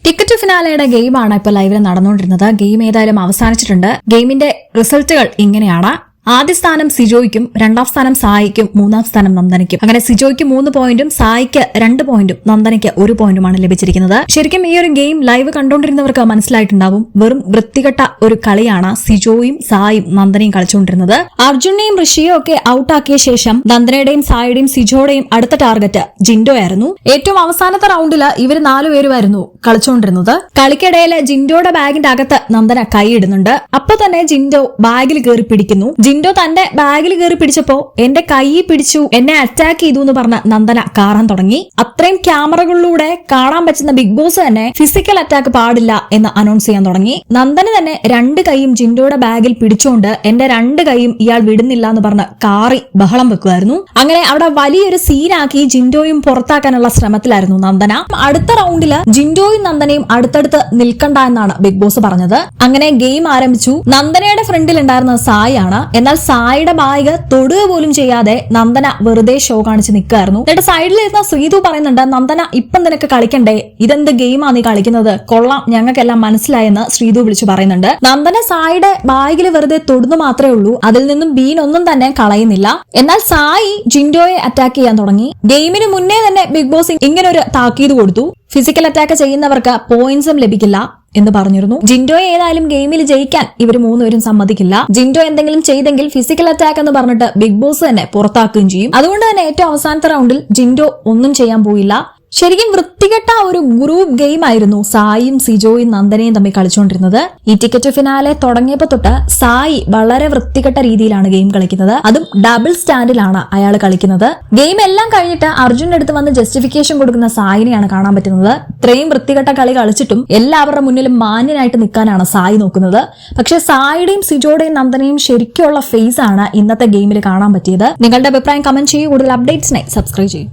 Ticket ഫിനാലയുടെ ഗെയിമാണ് ഇപ്പോൾ ലൈവിൽ നടന്നുകൊണ്ടിരുന്നത്. ഗെയിം ഏതായാലും അവസാനിച്ചിട്ടുണ്ട്. ഗെയിമിന്റെ റിസൾട്ടുകൾ ഇങ്ങനെയാണ്. ആദ്യ സ്ഥാനം സിജോയ്ക്കും, രണ്ടാം സ്ഥാനം സായിക്കും, മൂന്നാം സ്ഥാനം നന്ദനയ്ക്കും. അങ്ങനെ സിജോയ്ക്ക് 3 പോയിന്റും സായിക്ക് 2 പോയിന്റും നന്ദനയ്ക്ക് 1 പോയിന്റുമാണ് ലഭിച്ചിരിക്കുന്നത്. ശരിക്കും ഈ ഒരു ഗെയിം ലൈവ് കണ്ടുകൊണ്ടിരുന്നവർക്ക് മനസ്സിലായിട്ടുണ്ടാവും, വെറും വൃത്തികെട്ട ഒരു കളിയാണ് സിജോയും സായും നന്ദനയും കളിച്ചുകൊണ്ടിരുന്നത്. അർജുനെയും ഋഷിയും ഒക്കെ ഔട്ടാക്കിയ ശേഷം നന്ദനയുടെയും സായുടെയും സിജോയുടെയും അടുത്ത ടാർഗറ്റ് ജിൻഡോ ആയിരുന്നു. ഏറ്റവും അവസാനത്തെ റൗണ്ടിൽ ഇവർ 4 പേരുമായിരുന്നു കളിച്ചുകൊണ്ടിരുന്നത്. കളിക്കിടയിൽ ജിൻഡോയുടെ ബാഗിന്റെ അകത്ത് നന്ദന കൈയിടുന്നുണ്ട്. അപ്പൊ തന്നെ ജിൻഡോ ബാഗിൽ കയറി പിടിക്കുന്നു. ജിൻഡോ തന്റെ ബാഗിൽ കയറി പിടിച്ചപ്പോ എന്റെ കൈ പിടിച്ചു, എന്നെ അറ്റാക്ക് ചെയ്തു എന്ന് പറഞ്ഞ നന്ദന കാറാൻ തുടങ്ങി. അത്രയും ക്യാമറകളിലൂടെ കാണാൻ പറ്റുന്ന ബിഗ് ബോസ് തന്നെ ഫിസിക്കൽ അറ്റാക്ക് പാടില്ല എന്ന് അനൗൺസ് ചെയ്യാൻ തുടങ്ങി. നന്ദന തന്നെ 2 കൈയും ജിൻഡോയുടെ ബാഗിൽ പിടിച്ചുകൊണ്ട് എന്റെ 2 കൈയും ഇയാൾ വിടുന്നില്ല എന്ന് പറഞ്ഞ് കാറി ബഹളം വെക്കുമായിരുന്നു. അങ്ങനെ അവിടെ വലിയൊരു സീനാക്കി ജിൻഡോയും പുറത്താക്കാനുള്ള ശ്രമത്തിലായിരുന്നു നന്ദന. അടുത്ത റൗണ്ടില് ജിൻഡോയും നന്ദനയും അടുത്തടുത്ത് നിൽക്കണ്ട എന്നാണ് ബിഗ് ബോസ് പറഞ്ഞത്. അങ്ങനെ ഗെയിം ആരംഭിച്ചു. നന്ദനയുടെ ഫ്രണ്ടിൽ ഉണ്ടായിരുന്ന സായാണ്. എന്നാൽ സായിയുടെ ബാഗ് തൊടുക പോലും ചെയ്യാതെ നന്ദന വെറുതെ ഷോ കാണിച്ച് നിൽക്കായിരുന്നു. എന്നിട്ട് സൈഡിലിരുന്ന ശ്രീതു പറയുന്നുണ്ട്, നന്ദന ഇപ്പം നിനക്ക് കളിക്കണ്ടേ, ഇതെന്ത് ഗെയിമാണ് നീ കളിക്കുന്നത്, കൊള്ളാം, ഞങ്ങൾക്കെല്ലാം മനസ്സിലായെന്ന് ശ്രീതു വിളിച്ചു പറയുന്നുണ്ട്. നന്ദന സായിയുടെ ബാഗിൽ വെറുതെ തൊടുന്നു മാത്രമേ ഉള്ളൂ, അതിൽ നിന്നും ബീനൊന്നും തന്നെ കളയുന്നില്ല. എന്നാൽ സായി ജിൻഡോയെ അറ്റാക്ക് ചെയ്യാൻ തുടങ്ങി. ഗെയിമിന് മുന്നേ തന്നെ ബിഗ് ബോസ് ഇങ്ങനൊരു താക്കീത് കൊടുത്തു, ഫിസിക്കൽ അറ്റാക്ക് ചെയ്യുന്നവർക്ക് പോയിന്റ്സും ലഭിക്കില്ല എന്ന് പറഞ്ഞിരുന്നു. ജിൻഡോയെ ഏതായാലും ഗെയിമിൽ ജയിക്കാൻ ഇവർ 3 പേരും സമ്മതിക്കില്ല. ജിൻഡോ എന്തെങ്കിലും ചെയ്തെങ്കിൽ ഫിസിക്കൽ അറ്റാക്ക് എന്ന് പറഞ്ഞിട്ട് ബിഗ് ബോസ് തന്നെ പുറത്താക്കുകയും ചെയ്യും. അതുകൊണ്ട് തന്നെ ഏറ്റവും അവസാനത്തെ റൗണ്ടിൽ ജിൻഡോ ഒന്നും ചെയ്യാൻ പോയില്ല. ശരിക്കും വൃത്തികെട്ട ഒരു ഗ്രൂപ്പ് ഗെയിം ആയിരുന്നു സായിയും സിജോയും നന്ദനയും തമ്മിൽ കളിച്ചുകൊണ്ടിരുന്നത്. ഈ ടിക്കറ്റ് ഫിനാലെ തുടങ്ങിയപ്പോ തൊട്ട് സായി വളരെ വൃത്തികെട്ട രീതിയിലാണ് ഗെയിം കളിക്കുന്നത്. അതും ഡബിൾ സ്റ്റാൻഡിലാണ് അയാൾ കളിക്കുന്നത്. ഗെയിം എല്ലാം കഴിഞ്ഞിട്ട് അർജുന്റെ അടുത്ത് വന്ന് ജസ്റ്റിഫിക്കേഷൻ കൊടുക്കുന്ന സായിനെയാണ് കാണാൻ പറ്റുന്നത്. ഇത്രയും വൃത്തികെട്ട കളി കളിച്ചിട്ടും എല്ലാവരുടെ മുന്നിലും മാന്യനായിട്ട് നിൽക്കാനാണ് സായി നോക്കുന്നത്. പക്ഷെ സായിയുടെയും സിജോയുടെയും നന്ദനയും ശരിക്കുള്ള ഫേസ് ആണ് ഇന്നത്തെ ഗെയിമിൽ കാണാൻ പറ്റിയത്. നിങ്ങളുടെ അഭിപ്രായം കമന്റ് ചെയ്യൂ. കൂടുതൽ അപ്ഡേറ്റ്സിനായി സബ്സ്ക്രൈബ് ചെയ്യൂ.